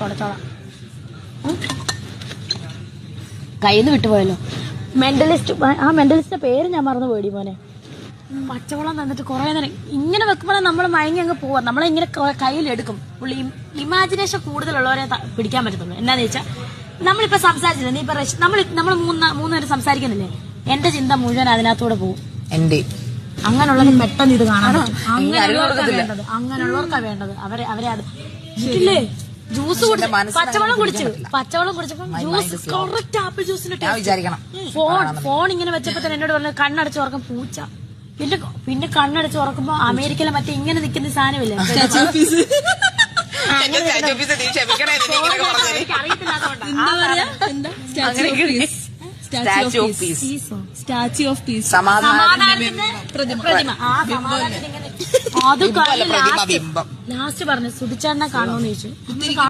തുടച്ചോളാം. കയ്യിന്ന് വിട്ടുപോയല്ലോ. മെന്റലിസ്റ്റ്, ആ മെന്റലിസ്റ്റിന്റെ പേര് ഞാൻ മറന്നു പോയി മോനെ. പച്ചവെള്ളം തന്നിട്ട് കുറെ നേരം ഇങ്ങനെ വെക്കുമ്പോഴേ നമ്മൾ മയങ്ങി അങ്ങ് പോവാം. നമ്മളിങ്ങനെ കയ്യിലെടുക്കും. പുള്ളി ഇമാജിനേഷൻ കൂടുതലുള്ളവരെ പിടിക്കാൻ പറ്റത്തുള്ളൂ. എന്നാന്ന് വെച്ചാൽ നമ്മളിപ്പോ സംസാരിച്ചില്ല, നീ ഇപ്പൊ നമ്മൾ മൂന്നുപേരും സംസാരിക്കുന്നില്ലേ, എന്റെ ചിന്ത മുഴുവൻ അതിനകത്തൂടെ പോകും. എന്റെ അങ്ങനെയുള്ളത് പെട്ടെന്ന് ഇത് കാണാൻ പറ്റും. അങ്ങനെയുള്ളവർക്കാ വേണ്ടത്. അവരെ അത് ഇല്ലേ, ജ്യൂസ് കുടിച്ച് പച്ചവെള്ളം കുടിച്ചപ്പോ ജ്യൂസ് കറക്റ്റ് ആപ്പിൾ ജ്യൂസിന്റെ ഫോൺ ഇങ്ങനെ വെച്ചപ്പോ തന്നെ എന്നോട് പറഞ്ഞു കണ്ണടച്ച് ഉറക്കം പൂച്ച. പിന്നെ കണ്ണടച്ച് ഉറക്കുമ്പോ അമേരിക്കയിലെ മറ്റേ ഇങ്ങനെ നിൽക്കുന്ന സാധനമില്ലേ, സ്റ്റാച്യു ഓഫ് പീസ്, സമാധാനത്തിന്റെ പ്രതിമ. അത് ലാസ്റ്റ് പറഞ്ഞു സുധിച്ചേട്ടനെ കാണുമെന്ന് ചോദിച്ചു.